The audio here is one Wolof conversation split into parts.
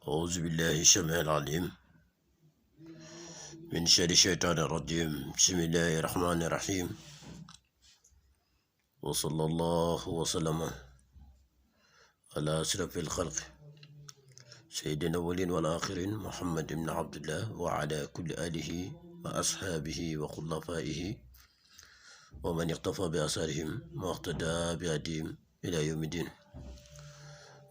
أعوذ بالله السميع العليم من شر الشيطان الرجيم. بسم الله الرحمن الرحيم، وصلى الله وسلم على أشرف الخلق سيدنا الأولين والآخرين محمد بن عبد الله وعلى كل آله وأصحابه وخلفائه ومن اقتفى بآثارهم واقتدى بهديهم إلى يوم الدين.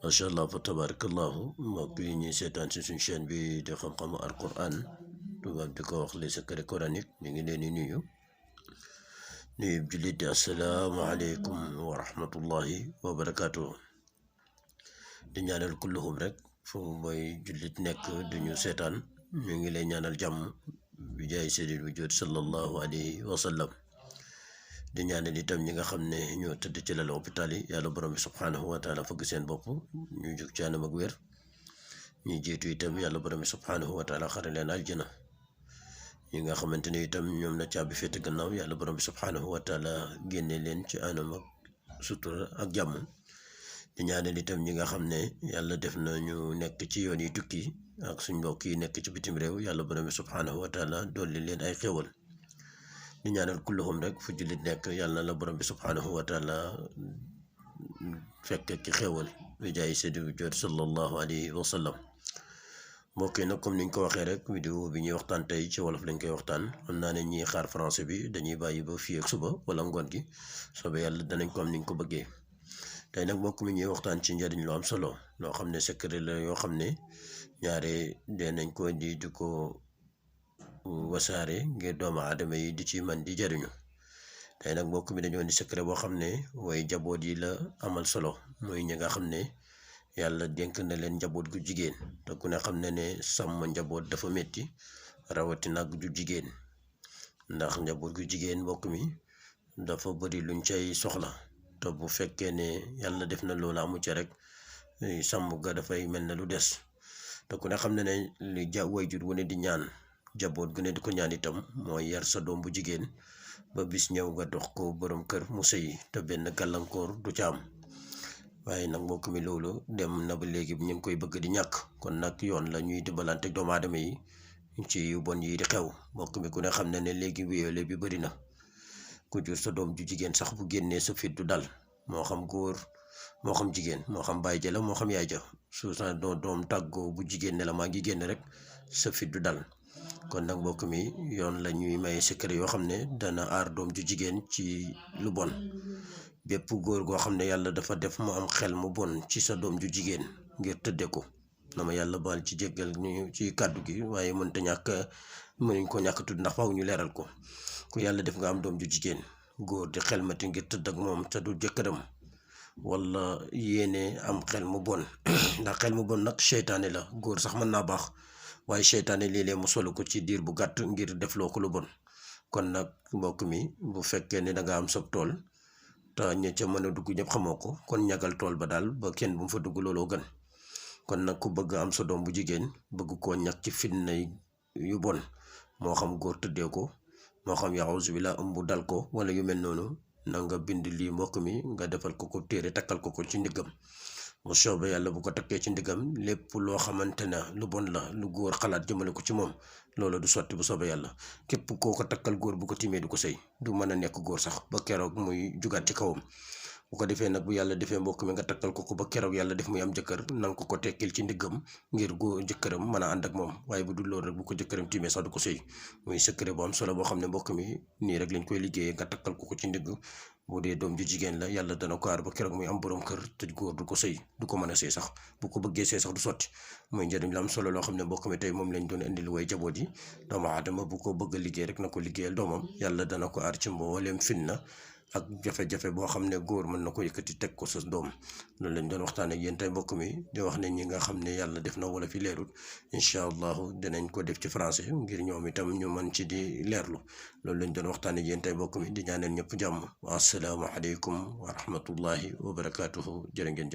macha allah fa tabarakallahu mbokk yi ñuy seetaan ci suñu chaîne bi di xam-xamu alquran tubaab di ko wax les secrets coraniques ñu ngi leen di nuyu jullit di asalaamaaleykum wa rahmatullahi wa barakaatu. di ñaanal kulluhum rek fu mooy jullit nekk duñu seetaan ñu ngi lay ñaanal jàmm bi jaay seydil wujud sallallahu alayhi wa sallam. di ñaanal itam ñi nga xam ne ñoo tëdd ci lal hôpital yi yàlla borom bi subhanahu wa taala fëgg seen bopp ñu jóg ci anam ak wér. ñu jiitu itam yàlla borom bi subhanahu wa taala xare leen aljana. ñi nga xamante ne itam ñoom la caabi féete gannaaw yàlla borom bi subhanahu wa taala génne leen ci anam ak sutura ak jàmm. di ñaanal itam ñi nga xam ne yàlla def na ñu nekk ci yoon yi tukki ak suñ mbokk yi nekk ci bitim réew yàlla borom bi subhanahu wa taala dolli leen ay xéwal. di ñaanal kulluhum rek fu jullit nekk yàlla na la borom bi subhanahu wa taala fekk ci xéewal bi jaay seydi wujud sallallahu alayhi wa sallam. mbokk yi nag comme niñ ko waxee rek vidéo bi ñuy waxtaan tey ci wolof lañ koy waxtaan. xam naa ne ñiy xaar français bi dañuy bàyyi ba fii ak suba wala ngoon gi soobee yàlla danañ ko am niñ ko bëggee. tey nag mbokk mi ñuy waxtaan ci njëriñ lu am solo loo xam ne secret la yoo xam ne ñaare dee nañ ko di ko wasaare ngir doomu aadama yi di ci man di jariñu. tey nag mbokk mi dañoo di secret boo xam ne way njaboot yi la amal solo muy ñi nga xam ne yàlla dénk na leen njaboot gu jigéen te ku ne xam ne ne sàmm njaboot dafa metti rawati nag ju jigéen ndax njaboot gu jigéen mbokk mi dafa bëri luñ cay soxla te bu fekkee ne yàlla def na loolu amu ci rek sàmm ga dafay mel ne lu des te ku ne xam ne ne li wayjur wu ne di ñaan jaboot gu ne di ko ñaan itam mooy yar sa doom bu jigéen ba bis ñëw nga dox ko borom kër mu sëy te benn gàllankoor du ca am. waaye nag mbokk mi loolu dem na ba léegi ñu ngi koy bëgg di ñàkk kon nag yoon la ñuy dimbalante doomu aadama yi ci yu bon yi di xew. mbokk mi ku ne xam ne ne léegi violé bi bëri na ku jur sa doom ju jigéen sax bu génnee sa fit du dal moo xam góor moo xam jigéen moo xam baay ja la moo xam yaay ja su sa doom tàggoo bu jigéen ne la maa ngi génn rek sa fit du dal. kon nag mbokk mi yoon la ñuy may secret yoo xam ne dana aar doom ju jigéen ci lu bon. bépp góor goo xam ne yàlla dafa def mu am xel mu bon ci sa doom ju jigéen ngir tëdde ko na ma yàlla baal ci jéggal ñu ci kàddu gi waaye mënuñ ko ñàkk tudd ndax faaw ñu leeral ko. ku yàlla def nga am doom ju jigéen góor di xelmati ngir tëdd ak moom te du jëkkëram wala yéene am xel mu bon ndax xel mu bon nag seytaane la. góor sax mën naa baax waaye seytaane léeg-léeg mu solo ko ci diir bu gàtt ngir defloo ko lu bon. kon nag mbokk mi bu fekkee ne danga am sob tool te ña ca mën a dugg ñëpp xamoo ko kon ñagal tool ba daal ba kenn bu mu fa dugg looloo gën. kon nag ku bëgg am sa doom bu jigéen bëgg koo ñàkk ci fitna yu bon moo xam góor tëddee ko moo xam yaxusu bi la ëmb dal ko wala yu mel noonu na nga bind lii mbokk mi nga defal ko téere takkal ko ci ndiggam. mu soobee yàlla bu ko takkee ci ndigam lépp loo xamante ne lu bon la lu góor xalaat jëmale ko ci moom loolu du sotti bu soobee yàlla. képp koo ko takkal góor bu ko timee du ko sëy du mën a nekk góor sax ba keroog muy jugaat ci kawam. bu ko defee nag bu yàlla defee mbokk mi nga takkal ko ba keroog yàlla def muy am jëkkër nanga ko tekkil ci ndiggam ngir góor jëkkëram mën a ànd ak moom waaye bu dul loolu rek bu ko jëkkëram timee sax du ko sëy. muy secret bu am solo boo xam ne mbokk mi nii rek lañ koy liggéeyee nga takkal ko ci ndigg. bu dee doom ju jigéen la yàlla dana ko aar ba keroog muy am borom kër te góor du ko sëy du ko mën a sëy sax bu ko bëggee sëy sax du sotti. muy njëriñ la am solo loo xam ne mbokk mi tey moom lañ doon indil way jaboot yi. doomu aadama bu ko bëgg a liggéey rek na ko liggéeyal doomam yàlla dana ko aar ci mbooleem fitna ak jafe-jafe boo xam ne góor mën na ko yëkkati teg ko sa doom. loolu lañ doon waxtaan ak yéen tey mbokk mi di wax ne ñi nga xam ne yàlla def na wala fi leerul incha allahu dinañ ko def ci français ngir ñoom itam ñu mën ci di leerlu. loolu lañ doon waxtaan ak yéen tey mbokk mi di ñaanal ñëpp jàmm. wa assalaamu aleykum wa rahmatullahi wa barakaatuhu. jërë ngeen jëf.